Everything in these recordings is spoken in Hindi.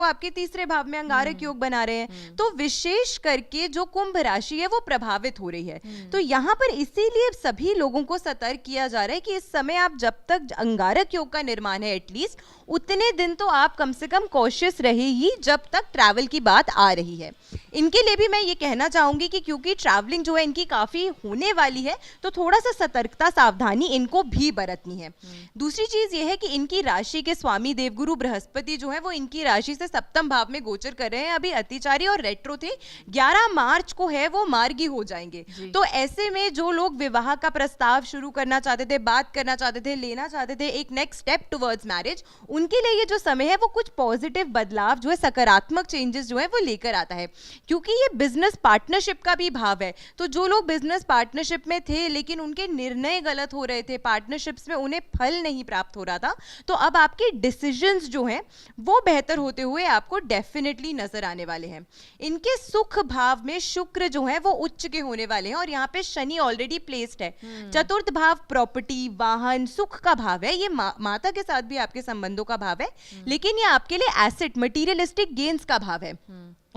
आपके तीसरे भाव में अंगारक योग बना रहे हैं, तो विशेष करके जो कुंभ राशि है वो प्रभावित हो रही है। तो यहाँ पर इसीलिए सभी लोगों को सतर्क किया जा रहा है कि इस समय आप जब तक अंगारक योग का निर्माण है एटलीस्ट उतने दिन तो आप कम से कम कॉशियस रहे ही जब तक ट्रैवल की बात आ रही है। इनके लिए भी मैं ये कहना चाहूंगी कि क्योंकि ट्रैवलिंग जो है इनकी काफी होने वाली है, तो थोड़ा सा सतर्कता सावधानी इनको भी बरतनी है। दूसरी चीज ये है कि इनकी राशि के स्वामी देवगुरु बृहस्पति जो है वो इनकी राशि से सप्तम भाव में गोचर कर रहे हैं। अभी अतिचारी और रेट्रो थे, 11 मार्च को है वो मार्गी हो जाएंगे। तो ऐसे में जो लोग विवाह का प्रस्ताव शुरू करना चाहते थे, बात करना चाहते थे, लेना चाहते थे एक नेक्स्ट स्टेप टुवर्ड्स मैरिज, उनके लिए ये जो समय है वो कुछ पॉजिटिव बदलाव जो है, सकारात्मक चेंजेस जो है वो लेकर आता है। क्योंकि ये बिजनेस पार्टनरशिप का भी भाव है, तो जो लोग बिजनेस पार्टनरशिप में थे लेकिन उनके निर्णय गलत हो रहे थे, पार्टनरशिप्स में उन्हें फल नहीं प्राप्त हो रहा था, तो अब आपके डिसीजंस जो हैं वो बेहतर होते हुए आपको डेफिनेटली नजर आने वाले हैं। इनके सुख भाव में शुक्र जो है वो उच्च के होने वाले हैं और यहाँ पे शनि ऑलरेडी प्लेस्ड है। चतुर्थ भाव प्रॉपर्टी, वाहन, सुख का भाव है। ये माता के साथ भी आपके संबंधों का भाव है, लेकिन ये आपके लिए एसेट, मटीरियलिस्टिक गेन्स का भाव है।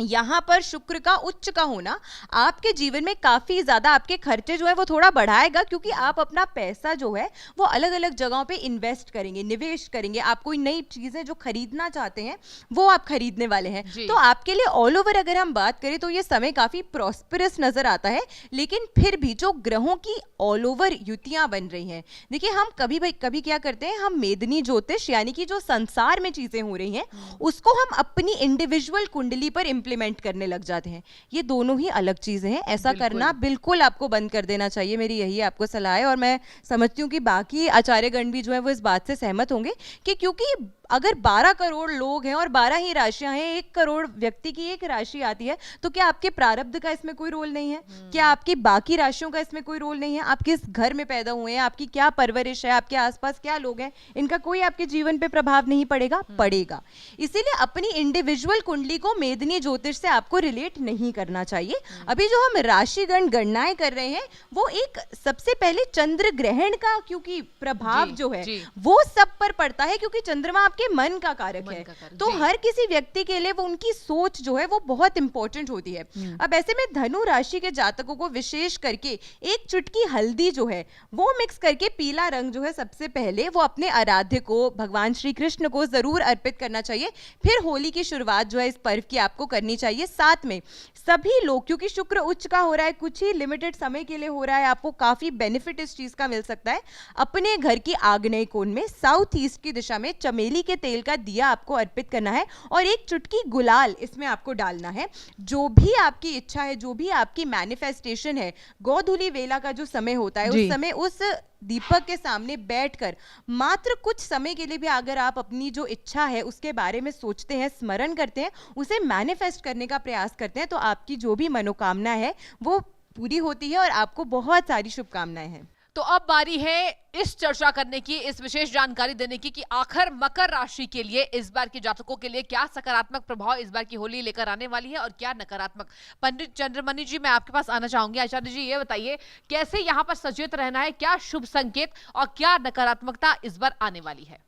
यहां पर शुक्र का उच्च का होना आपके जीवन में काफी ज्यादा आपके खर्चे जो है वो थोड़ा बढ़ाएगा, क्योंकि आप अपना पैसा जो है वो अलग अलग जगहों पे इन्वेस्ट करेंगे, निवेश करेंगे। आप कोई नई चीजें जो खरीदना चाहते हैं वो आप खरीदने वाले हैं। तो आपके लिए ऑल ओवर अगर हम बात करें तो ये समय काफी प्रॉस्परस नजर आता है। लेकिन फिर भी जो ग्रहों की ऑल ओवर युतियां बन रही हैं, देखिए हम कभी क्या करते हैं, हम मेदनी ज्योतिष यानी कि जो संसार में चीजें हो रही हैं उसको हम अपनी इंडिविजुअल कुंडली पर इंप्लीमेंट करने लग जाते हैं। ये दोनों ही अलग चीजें हैं। ऐसा करना बिल्कुल आपको बंद कर देना चाहिए, मेरी यही आपको सलाह है। और मैं समझती हूँ कि बाकी आचार्यगण भी जो है वो इस बात से सहमत होंगे कि क्योंकि अगर 12 करोड़ लोग हैं और 12 ही राशियां हैं, 1 करोड़ व्यक्ति की एक राशि आती है, तो क्या आपके प्रारब्ध का इसमें कोई रोल नहीं है? क्या आपकी बाकी राशियों का इसमें कोई रोल नहीं है? आप किस घर में पैदा हुए हैं, आपकी क्या परवरिश है, आपके आसपास क्या लोग हैं, इनका कोई आपके जीवन पे प्रभाव नहीं पड़ेगा? पड़ेगा। इसीलिए अपनी इंडिविजुअल कुंडली को मेदनी ज्योतिष से आपको रिलेट नहीं करना चाहिए। अभी जो हम राशिगण गणनाएं कर रहे हैं वो एक सबसे पहले चंद्र ग्रहण का, क्योंकि प्रभाव जो है वो सब पर पड़ता है, क्योंकि चंद्रमा आपके मन का कारक है। तो हर किसी व्यक्ति के लिए वो उनकी सोच जो है वो बहुत इंपॉर्टेंट होती है। अब ऐसे में धनु राशि के जातकों को विशेष करके एक चुटकी हल्दी जो है वो मिक्स करके पीला रंग जो है सबसे पहले वो अपने आराध्य को, भगवान श्री कृष्ण को जरूर अर्पित करना चाहिए। फिर होली की शुरुआत जो है इस पर्व की आपको करनी चाहिए। साथ में सभी लोग, क्योंकि शुक्र उच्च का हो रहा है, कुछ ही लिमिटेड समय के लिए हो रहा है, आपको काफी बेनिफिट इस चीज का मिल सकता है। अपने घर की आग्नेय कोण में साउथ ईस्ट की दिशा में चमेली के तेल का दिया आपको अर्पित करना है और एक चुटकी गुलाल इसमें आपको डालना है। जो भी आपकी इच्छा है, जो भी आपकी मैनिफेस्टेशन है, गोधूली वेला का जो समय होता है उस समय उस दीपक के सामने बैठकर मात्र कुछ समय के लिए भी अगर आप अपनी जो इच्छा है उसके बारे में सोचते हैं, स्मरण करते हैं, उसे मैनिफेस्ट करने का प्रयास करते हैं, तो आपकी जो भी मनोकामना है वो पूरी होती है और आपको बहुत सारी शुभकामनाएं हैं। तो अब बारी है इस चर्चा करने की, इस विशेष जानकारी देने की कि आखिर मकर राशि के लिए इस बार के जातकों के लिए क्या सकारात्मक प्रभाव इस बार की होली लेकर आने वाली है और क्या नकारात्मक। पंडित चंद्रमणि जी, मैं आपके पास आना चाहूंगी। आचार्य जी, ये बताइए कैसे यहाँ पर सचेत रहना है, क्या शुभ संकेत और क्या नकारात्मकता इस बार आने वाली है?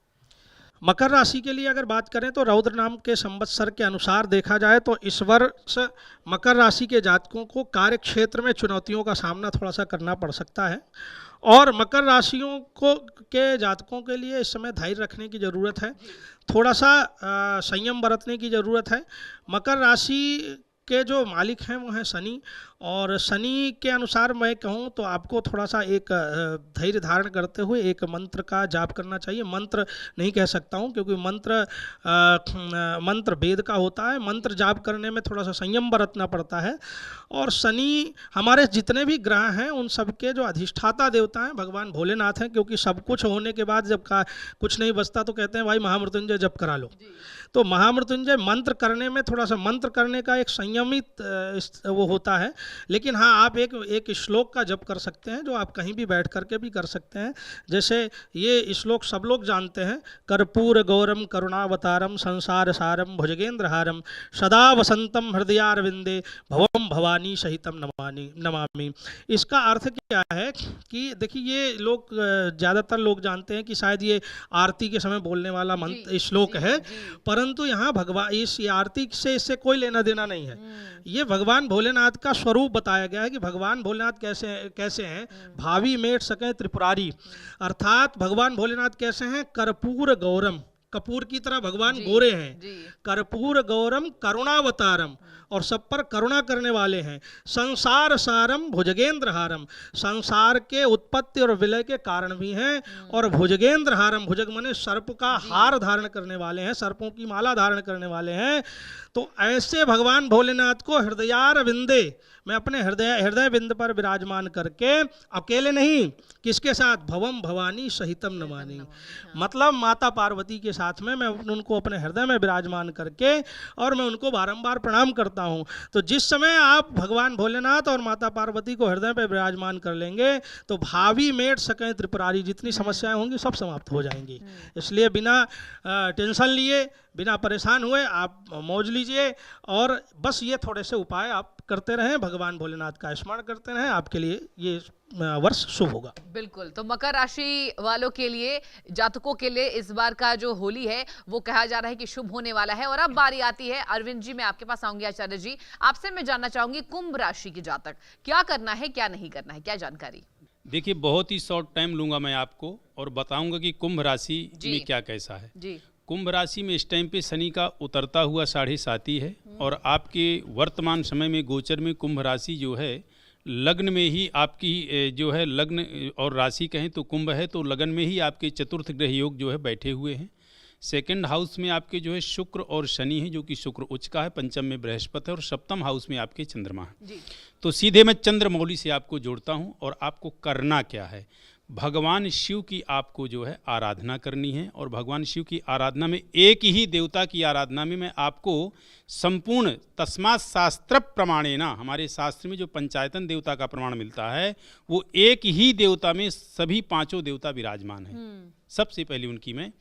मकर राशि के लिए अगर बात करें तो रौद्र नाम के संवत्सर के अनुसार देखा जाए तो इस वर्ष मकर राशि के जातकों को कार्य क्षेत्र में चुनौतियों का सामना थोड़ा सा करना पड़ सकता है और मकर राशियों को के जातकों के लिए इस समय धैर्य रखने की ज़रूरत है, थोड़ा सा संयम बरतने की ज़रूरत है। मकर राशि के जो मालिक हैं वो हैं शनि, और शनि के अनुसार मैं कहूँ तो आपको थोड़ा सा एक धैर्य धारण करते हुए एक मंत्र का जाप करना चाहिए। मंत्र नहीं कह सकता हूँ क्योंकि मंत्र वेद का होता है। मंत्र जाप करने में थोड़ा सा संयम बरतना पड़ता है। और शनि हमारे जितने भी ग्रह हैं उन सबके जो अधिष्ठाता देवता हैं भगवान भोलेनाथ हैं, क्योंकि सब कुछ होने के बाद जब कुछ नहीं बचता तो कहते हैं भाई महामृत्युंजय जप करा लो। तो महामृत्युंजय मंत्र करने में थोड़ा सा, मंत्र करने का एक संयम संयमित वो होता है। लेकिन हाँ, आप एक श्लोक का जप कर सकते हैं, जो आप कहीं भी बैठ करके भी कर सकते हैं। जैसे ये श्लोक सब लोग जानते हैं, कर्पूर गौरम करुणावतारम संसार सारम भुजगेंद्रहारम सदा वसंतम हृदयारविंदे भवम भवानी सहितम नमामि। इसका अर्थ क्या है कि देखिए, ये लोग ज़्यादातर लोग जानते हैं कि शायद ये आरती के समय बोलने वाला मंत्र श्लोक है, परंतु यहाँ भगवान इस आरती से इससे कोई लेना देना नहीं है। ये भगवान भोलेनाथ का स्वरूप बताया गया है कि भगवान भोलेनाथ कैसे हैं। भावी मेट सके त्रिपुरारी, अर्थात भगवान भोलेनाथ कैसे हैं, कर्पूर गौरम, कपूर की तरह भगवान गोरे हैं, कर्पूर गौरम करुणावतारम, और सब पर करुणा करने वाले हैं, संसार सारम भुजगेंद्रहारम, संसार के उत्पत्ति और विलय के कारण भी हैं, और भुजगेंद्रहारम, भुजग माने सर्प का हार धारण करने वाले हैं, सर्पों की माला धारण करने वाले हैं। तो ऐसे भगवान भोलेनाथ को हृदयार विंदे, मैं अपने हृदय बिंद पर विराजमान करके, अकेले नहीं, किसके साथ, भवम भवानी सहितम नमामि, मतलब माता पार्वती के साथ में मैं उनको अपने हृदय में विराजमान करके और मैं उनको बारंबार प्रणाम करता हूँ। तो जिस समय आप भगवान भोलेनाथ और माता पार्वती को हृदय पर विराजमान कर लेंगे तो भावी मेट सकें त्रिपुरारी, जितनी समस्याएं होंगी सब समाप्त हो जाएंगी। इसलिए बिना टेंशन लिए, बिना परेशान हुए आप मौज लीजिए, और बस ये थोड़े से उपाय आप करते रहें, भगवान भोलेनाथ का स्मरण करते रहें, आपके लिए ये वर्ष शुभ होगा। बिल्कुल। तो मकर राशि वालों के लिए, जातकों के लिए इस बार का जो होली है वो कहा जा रहा है कि शुभ होने वाला है। और अब बारी आती है अरविंद जी, मैं आपके पास आऊंगी। आचार्य जी, आपसे मैं जानना चाहूंगी, कुंभ राशि के जातक क्या करना है, क्या नहीं करना है, क्या जानकारी? देखिए, बहुत ही शॉर्ट टाइम लूंगा मैं आपको और बताऊंगा कि कुंभ राशि में क्या कैसा है। जी। कुंभ राशि में इस टाइम पे शनि का उतरता हुआ 7.5 है, और आपके वर्तमान समय में गोचर में कुंभ राशि जो है लग्न में ही आपकी जो है, लग्न और राशि कहें तो कुंभ है, तो लगन में ही आपके चतुर्थ ग्रह योग जो है बैठे हुए हैं। सेकंड हाउस में आपके जो है शुक्र और शनि है, जो कि शुक्र उच्च का है, पंचम में बृहस्पति है, और सप्तम हाउस में आपके चंद्रमा है। तो सीधे मैं चंद्रमौली से आपको जोड़ता हूं, और आपको करना क्या है, भगवान शिव की आपको जो है आराधना करनी है। और भगवान शिव की आराधना में, एक ही देवता की आराधना में मैं आपको संपूर्ण तस्मात् शास्त्र प्रमाणेन, हमारे शास्त्र में जो पंचायतन देवता का प्रमाण मिलता है, वो एक ही देवता में सभी पांचों देवता विराजमान हैं। सबसे पहले उनकी मैं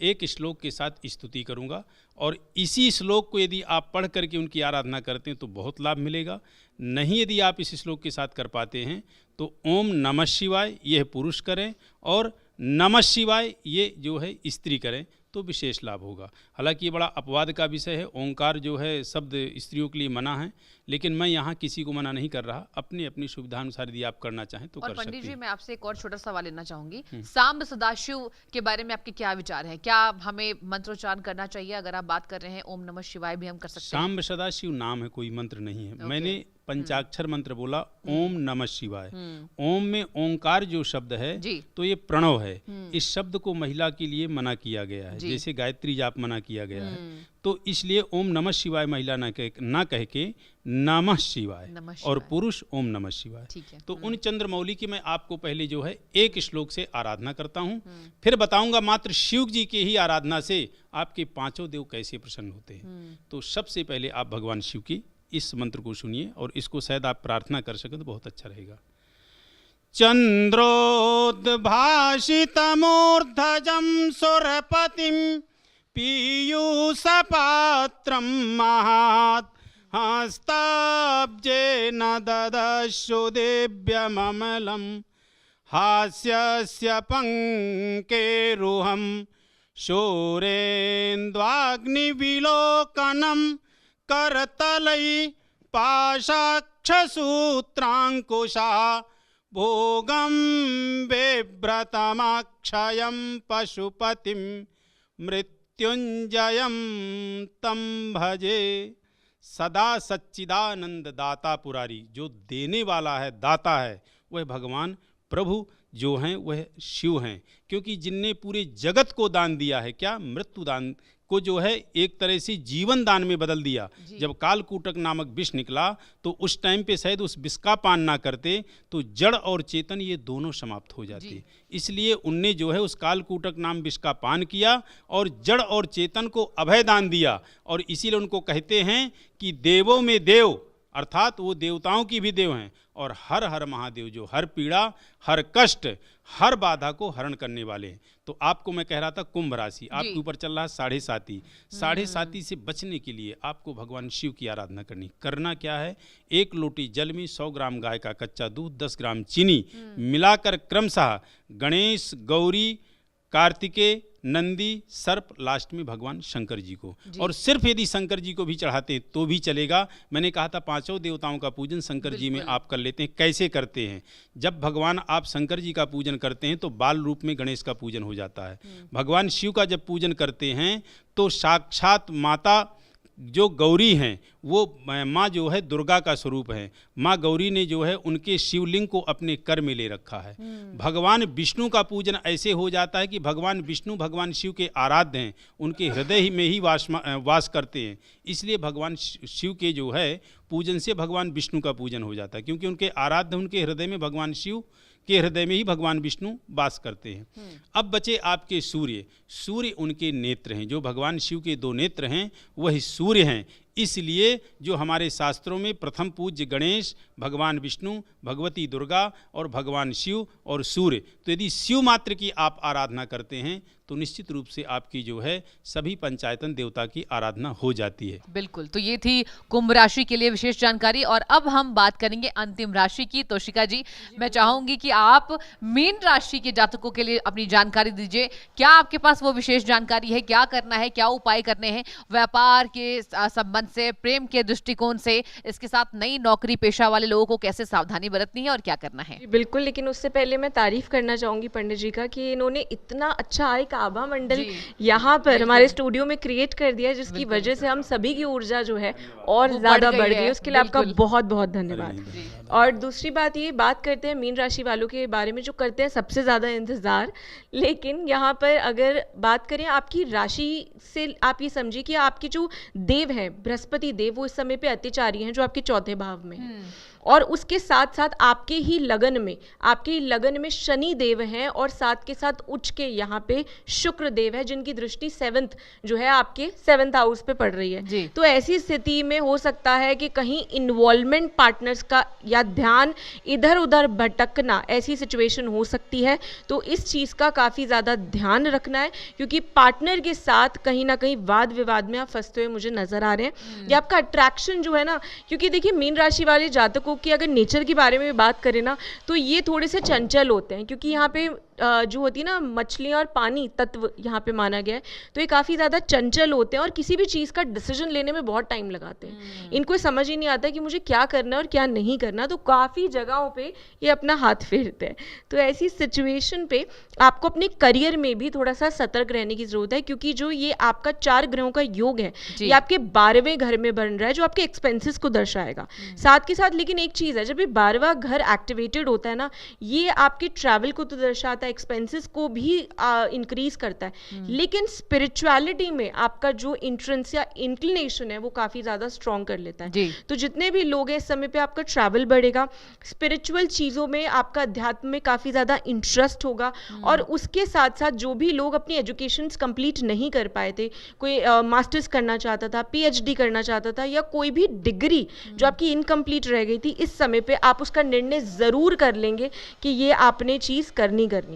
एक श्लोक के साथ स्तुति करूंगा, और इसी श्लोक को यदि आप पढ़ करके उनकी आराधना करते हैं तो बहुत लाभ मिलेगा। नहीं यदि आप इस श्लोक के साथ कर पाते हैं तो ओम नमः शिवाय यह पुरुष करें, और नमः शिवाय ये जो है स्त्री करें, तो विशेष लाभ होगा। हालांकि ये बड़ा अपवाद का विषय है, ओंकार जो है शब्द स्त्रियों के लिए मना है, लेकिन मैं यहाँ किसी को मना नहीं कर रहा, अपनी अपनी सुविधानुसार यदि आप करना चाहें तो कर सकते हैं। और पंडित जी, मैं आपसे एक और छोटा सवाल लेना चाहूंगी, सांब सदाशिव के बारे में आपके क्या विचार हैं? क्या हमें मंत्रोच्चारण करना चाहिए? अगर आप बात कर रहे हैं ओम नमः शिवाय भी हम कर सकते हैं। सांब सदाशिव नाम है, कोई मंत्र नहीं है। मैंने पंचाक्षर मंत्र बोला, ओम नमः शिवाय। ओम में ओंकार जो शब्द है तो ये प्रणव है। इस शब्द को महिला के लिए मना किया गया है, जैसे गायत्री जाप मना किया गया है, तो इसलिए ओम नमः शिवाय महिला ना कह के नमः शिवाय, और पुरुष ओम नमः शिवाय। तो उन चंद्रमौली की मैं आपको पहले जो है एक श्लोक से आराधना करता हूँ, फिर बताऊंगा मात्र शिव जी की ही आराधना से आपके पांचों देव कैसे प्रसन्न होते हैं। तो सबसे पहले आप भगवान शिव की इस मंत्र को सुनिए, और इसको शायद आप प्रार्थना कर सकें तो बहुत अच्छा रहेगा। चंद्रोद्भाषितमूर्धजं सुरपतिं पीयूषपात्रं महात् हस्ताब्जेन ददशु दिव्यममलं हास्यस्य पंकेरुहं शूरेन्द्वाग्निविलोकनं करतलै पाशाक्षसूत्राङ्कुशा भोगं बिभ्रतमक्षयं पशुपतिं मृत्युंजयं तं भजे। सदा सच्चिदानंद दाता पुरारी, जो देने वाला है, दाता है, वह भगवान प्रभु जो हैं वह शिव हैं, क्योंकि जिनने पूरे जगत को दान दिया है, क्या मृत्यु दान को जो है एक तरह से जीवन दान में बदल दिया। जब कालकूटक नामक विष निकला तो उस टाइम पे शायद उस विष का पान ना करते तो जड़ और चेतन ये दोनों समाप्त हो जाते। इसलिए उनने जो है उस कालकूटक नाम विष का पान किया और जड़ और चेतन को अभय दान दिया। और इसीलिए उनको कहते हैं कि देवों में देव, अर्थात वो देवताओं की भी देव हैं। और हर हर महादेव, जो हर पीड़ा, हर कष्ट, हर बाधा को हरण करने वाले हैं। तो आपको मैं कह रहा था कुंभ राशि आपके ऊपर चल रहा है 7.5। 7.5 से बचने के लिए आपको भगवान शिव की आराधना करना क्या है, 1 लोटी जल में 100 ग्राम गाय का कच्चा दूध, 10 ग्राम चीनी मिलाकर क्रमशः गणेश, गौरी, कार्तिकेय, नंदी, सर्प, लास्ट में भगवान शंकर जी को, और सिर्फ यदि शंकर जी को भी चढ़ाते तो भी चलेगा। मैंने कहा था 5 देवताओं का पूजन शंकर जी में आप कर लेते हैं। कैसे करते हैं? जब भगवान आप शंकर जी का पूजन करते हैं तो बाल रूप में गणेश का पूजन हो जाता है। भगवान शिव का जब पूजन करते हैं तो साक्षात माता जो गौरी हैं वो माँ जो है दुर्गा का स्वरूप है। माँ गौरी ने जो है उनके शिवलिंग को अपने कर में ले रखा है। भगवान विष्णु का पूजन ऐसे हो जाता है कि भगवान विष्णु भगवान शिव के आराध्य हैं, उनके हृदय में ही वास करते हैं। इसलिए भगवान शिव के जो है पूजन से भगवान विष्णु का पूजन हो जाता है, क्योंकि उनके आराध्य, उनके हृदय में भगवान शिव के हृदय में ही भगवान विष्णु वास करते हैं। अब बचे आपके सूर्य। सूर्य उनके नेत्र हैं, जो भगवान शिव के 2 नेत्र हैं वही सूर्य हैं। इसलिए जो हमारे शास्त्रों में प्रथम पूज्य गणेश, भगवान विष्णु, भगवती दुर्गा और भगवान शिव और सूर्य, तो यदि शिव मात्र की आप आराधना करते हैं तो निश्चित रूप से आपकी जो है सभी पंचायतन देवता की आराधना हो जाती है। बिल्कुल, तो ये थी कुंभ राशि के लिए विशेष जानकारी। और अब हम बात करेंगे अंतिम राशि की। तोशिका जी, मैं चाहूंगी कि आप मीन राशि के जातकों के लिए अपनी जानकारी दीजिए। क्या आपके पास वो विशेष जानकारी है, क्या करना है, क्या उपाय करने हैं व्यापार के संबंध से, प्रेम के दृष्टिकोण से, इसके साथ नई नौकरी पेशा वाले लोगों को कैसे सावधानी बरतनी है और क्या करना है? बिल्कुल, लेकिन उससे पहले मैं तारीफ करना चाहूंगी पंडित जी का कि इन्होंने इतना अच्छा एक आभा मंडल यहाँ पर हमारे स्टूडियो में क्रिएट कर दिया, जिसकी वजह से हम सभी की ऊर्जा जो है और ज्यादा बढ़ गई। उसके लिए आपका बहुत बहुत धन्यवाद। और दूसरी बात, ये बात करते हैं मीन राशि वालों के बारे में जो करते हैं सबसे ज्यादा इंतजार। लेकिन यहाँ पर अगर बात करें आपकी राशि से, आप ये समझिए कि आपके जो देव है बृहस्पति देव, वो इस समय पे अत्याचारी हैं, जो आपके 4थे भाव में है। और उसके साथ साथ आपके ही लगन में शनि देव हैं, और साथ के साथ उच्च के यहाँ पे शुक्र देव है, जिनकी दृष्टि 7th जो है आपके 7th हाउस पे पड़ रही है। तो ऐसी स्थिति में हो सकता है कि कहीं इन्वॉल्वमेंट पार्टनर्स का या ध्यान इधर उधर भटकना, ऐसी सिचुएशन हो सकती है। तो इस चीज का काफी ज्यादा ध्यान रखना है, क्योंकि पार्टनर के साथ कहीं ना कहीं वाद विवाद में आप फंसते हुए मुझे नजर आ रहे हैं। या आपका अट्रैक्शन जो है ना, क्योंकि देखिए मीन राशि वाले जातकों की अगर नेचर के बारे में बात करें ना, तो ये थोड़े से चंचल होते हैं, क्योंकि यहाँ पे जो होती है ना मछलियाँ और पानी तत्व यहाँ पे माना गया है, तो ये काफ़ी ज़्यादा चंचल होते हैं और किसी भी चीज़ का डिसीजन लेने में बहुत टाइम लगाते हैं। इनको समझ ही नहीं आता कि मुझे क्या करना है और क्या नहीं करना, तो काफ़ी जगहों पे ये अपना हाथ फेरते हैं। तो ऐसी सिचुएशन पे आपको अपने करियर में भी थोड़ा सा सतर्क रहने की ज़रूरत है, क्योंकि जो ये आपका 4 ग्रहों का योग है, ये आपके 12वें घर में बन रहा है, जो आपके एक्सपेंसेस को दर्शाएगा। साथ के साथ लेकिन एक चीज़ है, जब ये 12वां घर एक्टिवेटेड होता है ना, ये आपके ट्रैवल को तो दर्शाता है, एक्सपेंसेस को भी इंक्रीज करता है, लेकिन स्पिरिचुअलिटी में आपका जो इंट्रेंस या इंक्लिनेशन है वो काफी ज्यादा स्ट्रॉन्ग कर लेता है। तो जितने भी लोग हैं इस समय पे आपका ट्रैवल बढ़ेगा, स्पिरिचुअल चीजों में आपका अध्यात्म में काफी ज्यादा इंटरेस्ट होगा। और उसके साथ साथ जो भी लोग अपनी एजुकेशन कंप्लीट नहीं कर पाए थे, कोई मास्टर्स करना चाहता था, पीएचडी करना चाहता था, या कोई भी डिग्री जो आपकी इनकम्प्लीट रह गई थी, इस समय पे आप उसका निर्णय जरूर कर लेंगे कि ये आपने चीज करनी है।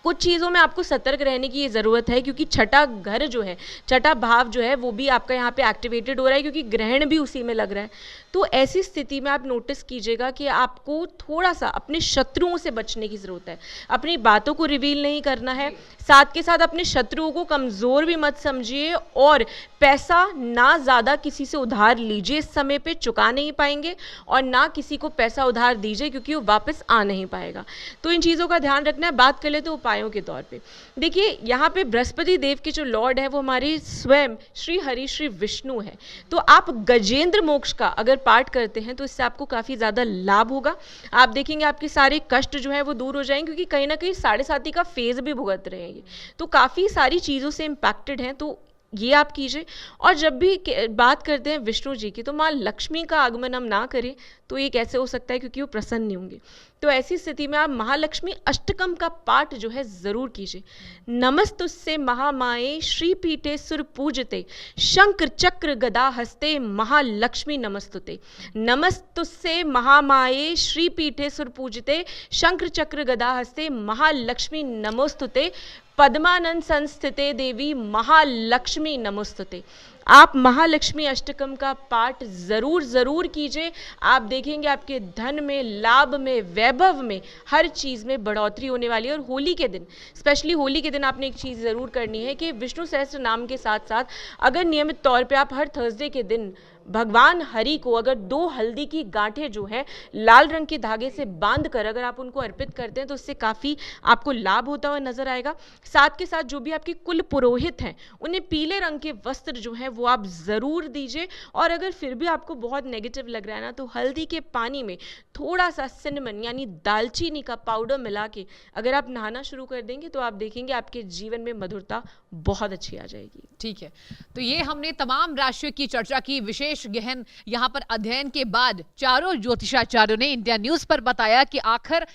कुछ चीज़ों में आपको सतर्क रहने की ज़रूरत है, क्योंकि 6ठा घर जो है, 6ठा भाव जो है वो भी आपका यहाँ पे एक्टिवेटेड हो रहा है, क्योंकि ग्रहण भी उसी में लग रहा है। तो ऐसी स्थिति में आप नोटिस कीजिएगा कि आपको थोड़ा सा अपने शत्रुओं से बचने की ज़रूरत है। अपनी बातों को रिवील नहीं करना है, साथ के साथ अपने शत्रुओं को कमज़ोर भी मत समझिए, और पैसा ना ज़्यादा किसी से उधार लीजिए, इस समय पे चुका नहीं पाएंगे, और ना किसी को पैसा उधार दीजिए, क्योंकि वो वापस आ नहीं पाएगा। तो इन चीज़ों का ध्यान रखना है। बात कर ले तो उपायों के तौर पे देखिए, यहाँ पे बृहस्पति देव के जो लॉर्ड है वो हमारे स्वयं श्री हरि श्री विष्णु है। तो आप गजेंद्र मोक्ष का अगर पाठ करते हैं तो इससे आपको काफ़ी ज़्यादा लाभ होगा। आप देखेंगे आपके सारे कष्ट जो है वो दूर हो जाएंगे, क्योंकि कहीं ना कहीं 7.5 का फेज भी भुगत रहे हैं, तो काफ़ी सारी चीज़ों से इम्पैक्टेड हैं। तो ये आप कीजिए। और जब भी बात करते हैं विष्णु जी की, तो माँ लक्ष्मी का आगमन हम ना करें तो ये कैसे हो सकता है, क्योंकि वो प्रसन्न नहीं होंगे। तो ऐसी स्थिति में आप महालक्ष्मी अष्टकम का पाठ जो है ज़रूर कीजिए। नमस्तुस्से महामाये श्रीपीठे सुर पूजते शंख चक्र गदा हस्ते महालक्ष्मी नमस्तुते। नमस्तुस्से महामाये श्रीपीठे सुर पूजते शंख चक्र गदा हस्ते महालक्ष्मी नमोस्तुते। पद्मानंद संस्थिते देवी महालक्ष्मी नमोस्तुते। आप महालक्ष्मी अष्टकम का पाठ ज़रूर कीजिए। आप देखेंगे आपके धन में, लाभ में, वैभव में, हर चीज़ में बढ़ोतरी होने वाली है। और होली के दिन, स्पेशली होली के दिन आपने एक चीज़ ज़रूर करनी है कि विष्णु सहस्त्र नाम के साथ साथ अगर नियमित तौर पे आप हर थर्सडे के दिन भगवान हरि को अगर 2 हल्दी की गांठें जो है लाल रंग के धागे से बांध कर अगर आप उनको अर्पित करते हैं तो उससे काफ़ी आपको लाभ होता हुआ नजर आएगा। साथ के साथ जो भी आपके कुल पुरोहित हैं उन्हें पीले रंग के वस्त्र जो है वो आप ज़रूर दीजिए। और अगर फिर भी आपको बहुत नेगेटिव लग रहा है ना, तो हल्दी के पानी में थोड़ा सा सिनेमन यानी दालचीनी का पाउडर मिला के अगर आप नहाना शुरू कर देंगे तो आप देखेंगे आपके जीवन में मधुरता बहुत अच्छी आ जाएगी। ठीक है, तो ये हमने तमाम राशियों की चर्चा की, विशेष गहन यहाँ पर अध्ययन के बाद चारों ज्योतिषाचार्यों ने इंडिया न्यूज पर बताया कि आखिर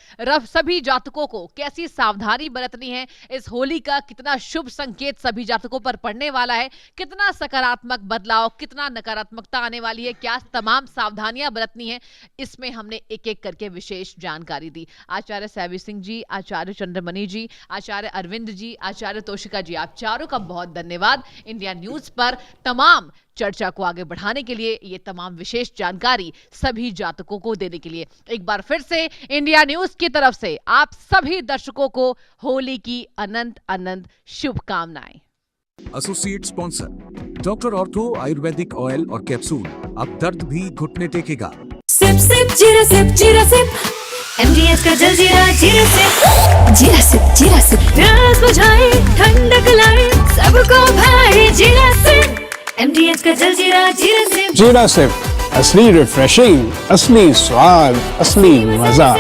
सभी जातकों को कैसी सावधानी बरतनी है, इस होली का कितना शुभ संकेत सभी जातकों पर पड़ने वाला है, कितना सकारात्मक बदलाव, कितना नकारात्मकता आने वाली है, क्या तमाम सावधानियां बरतनी है, इसमें हमने एक एक करके विशेष जानकारी दी। आचार्य सैवी सिंह जी, आचार्य चंद्रमणि जी, आचार्य अरविंद जी, आचार्य तोशिका जी, आप चारों का बहुत धन्यवाद इंडिया न्यूज पर तमाम चर्चा को आगे बढ़ाने के लिए, ये तमाम विशेष जानकारी सभी जातकों को देने के लिए। एक बार फिर से इंडिया न्यूज की तरफ से आप सभी दर्शकों को होली की अनंत अनंत शुभकामनाएं। Associate sponsor doctor ortho Ayurvedic oil और कैप्सूल, अब दर्द भी घुटने टेकेगा। सिप सिप जीरा सिप, जीरा सिप एमडीएच का जलजीरा, जीरा सिप, जीरा सिप, जीरा सिप प्यास बुझाए, ठंडक लाए, सबको भाए, जीरा सिप एमडीएच का जलजीरा, जीरा सिप। जीरा सिप असली रिफ्रेशिंग, असली स्वाद, असली मजा।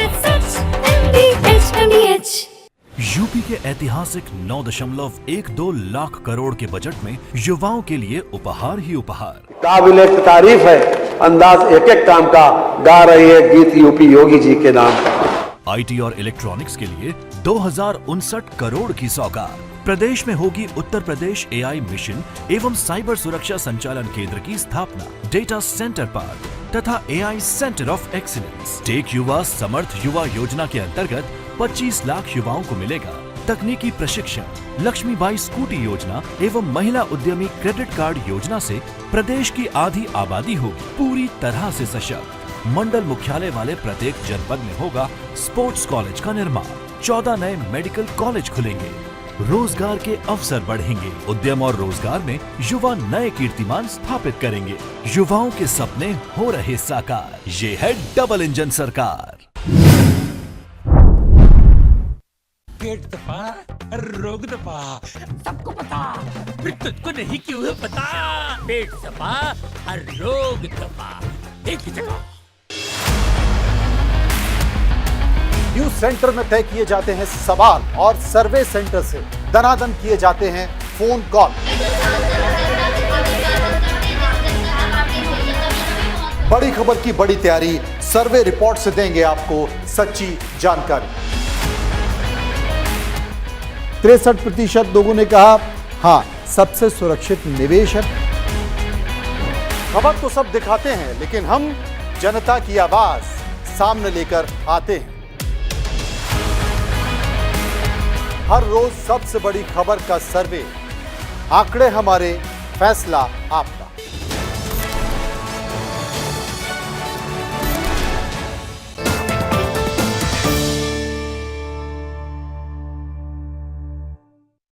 यूपी के ऐतिहासिक 9.12 लाख करोड़ के बजट में युवाओं के लिए उपहार ही उपहार। काबिले तारीफ है अंदाज एक एक काम का, गा रही है गीत यूपी योगी जी के नाम का। आईटी और इलेक्ट्रॉनिक्स के लिए 2059 करोड़ की सौगात। प्रदेश में होगी उत्तर प्रदेश एआई मिशन एवं साइबर सुरक्षा संचालन केंद्र की स्थापना, डेटा सेंटर पार्क तथा AI centre of excellence. Tech युवा समर्थ युवा योजना के अंतर्गत 25 लाख युवाओं को मिलेगा तकनीकी प्रशिक्षण। लक्ष्मीबाई स्कूटी योजना एवं महिला उद्यमी क्रेडिट कार्ड योजना से प्रदेश की आधी आबादी होगी पूरी तरह से सशक्त। मंडल मुख्यालय वाले प्रत्येक जनपद में होगा स्पोर्ट्स कॉलेज का निर्माण। 14 नए मेडिकल कॉलेज खुलेंगे। रोजगार के अवसर बढ़ेंगे। उद्यम और रोजगार में युवा नए कीर्तिमान स्थापित करेंगे। युवाओं के सपने हो रहे साकार। ये है डबल इंजन सरकार। पेट दबा, रोग दबा, सबको पता, फिर तुझको नहीं क्यों है पता। पेट दबा, रोग दबा, एक ही जगह। न्यूज सेंटर में तय किए जाते हैं सवाल और सर्वे सेंटर से दनादन किए जाते हैं फोन कॉल। बड़ी खबर की बड़ी तैयारी, सर्वे रिपोर्ट से देंगे आपको सच्ची जानकारी। 63% लोगों ने कहा हाँ सबसे सुरक्षित निवेश है। खबर तो सब दिखाते हैं लेकिन हम जनता की आवाज सामने लेकर आते हैं। हर रोज सबसे बड़ी खबर का सर्वे, आंकड़े हमारे, फैसला आपका।